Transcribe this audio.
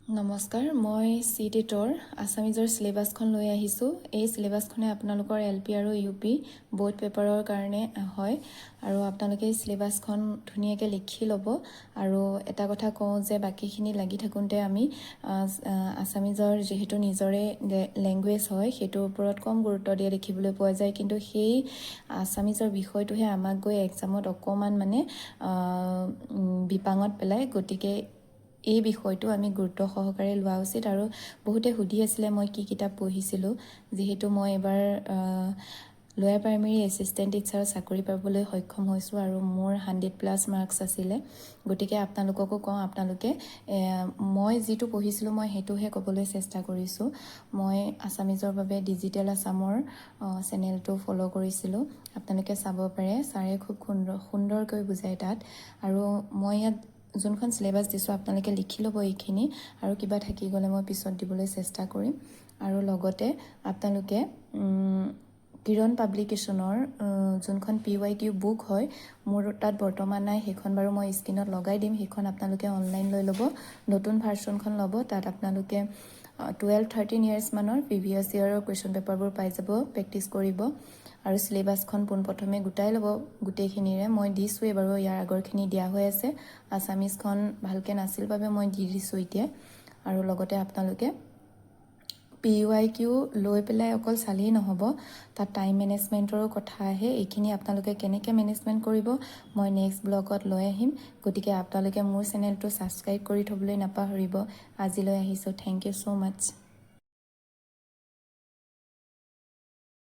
নমস্কাৰ মই Ctetৰ আছামিজৰ চিলেবাছখন লৈ আহিছোঁ। এই চিলেবাছখনে আপোনালোকৰ LP আৰু UP বোথ পেপাৰৰ কাৰণে হয় আৰু আপোনালোকে এই চিলেবাছখন ধুনীয়াকৈ লিখি ল'ব। আৰু এটা কথা কওঁ যে বাকীখিনি লাগি থাকোঁতে আমি আছামিজৰ যিহেতু নিজৰে লেংগুৱেজ হয় সেইটোৰ ওপৰত কম গুৰুত্ব দিয়া দেখিবলৈ পোৱা যায়, কিন্তু সেই আছামিজৰ বিষয়টোহে আমাক গৈ এক্সামত অকণমান বিপাঙত পেলায়। গতিকে এই বিষয়টো আমি গুৰুত্ব সহকাৰে লোৱা উচিত। আৰু বহুতে সুধি আছিলে মই কি কিতাপ পঢ়িছিলোঁ, যিহেতু মই এবাৰ লোৱাৰ প্ৰাইমেৰী এছিষ্টেণ্ট টিচাৰৰ চাকৰি পাবলৈ সক্ষম হৈছোঁ আৰু মোৰ 100+ মাৰ্কছ আছিলে। গতিকে আপোনালোককো কওঁ, আপোনালোকে মই যিটো পঢ়িছিলোঁ মই সেইটোহে ক'বলৈ চেষ্টা কৰিছোঁ। মই আছামিজৰ বাবে ডিজিটেল আছামৰ চেনেলটো ফ'ল' কৰিছিলোঁ, আপোনালোকে চাব পাৰে। ছাৰে খুব সুন্দৰকৈ বুজায় তাত। আৰু মই ইয়াত যোনখন চিলেবাছ দিছোঁ আপোনালোকে লিখি ল'ব এইখিনি, আৰু কিবা থাকি গ'লে মই পিছত দিবলৈ চেষ্টা কৰিম। আৰু লগতে আপোনালোকে কিৰণ পাব্লিকেশ্যনৰ যোনখন PYQ বুক হয়, মোৰ তাত বৰ্তমান নাই, সেইখন বাৰু মই স্ক্ৰীণত লগাই দিম। সেইখন আপোনালোকে অনলাইন লৈ ল'ব, নতুন ভাৰ্চনখন ল'ব। তাত আপোনালোকে 12-13 ইয়াৰ্ছ মানৰ প্ৰিভিয়াছ ইয়াৰৰ কুৱেশ্যন পেপাৰবোৰ পাই যাব, প্ৰেক্টিছ কৰিব। আৰু চিলেবাছখন পোনপ্ৰথমে গোটাই ল'ব গোটেইখিনিৰে। মই দিছোঁৱেই বাৰু, ইয়াৰ আগৰখিনি দিয়া হৈ আছে। আছামিজখন ভালকৈ নাছিল বাবে মই দি দিছোঁ এতিয়া। আৰু লগতে আপোনালোকে PYQ লৈ পেলাই অকল চালেই নহ'ব, তাত টাইম মেনেজমেণ্টৰো কথা আহে। এইখিনি আপোনালোকে কেনেকৈ মেনেজমেণ্ট কৰিব মই নেক্সট ব্লগত লৈ আহিম। গতিকে আপোনালোকে মোৰ চেনেলটো ছাবস্ক্ৰাইব কৰি থ'বলৈ নাপাহৰিব। আজিলৈ আহিছোঁ, থেংক ইউ ছ' মাছ।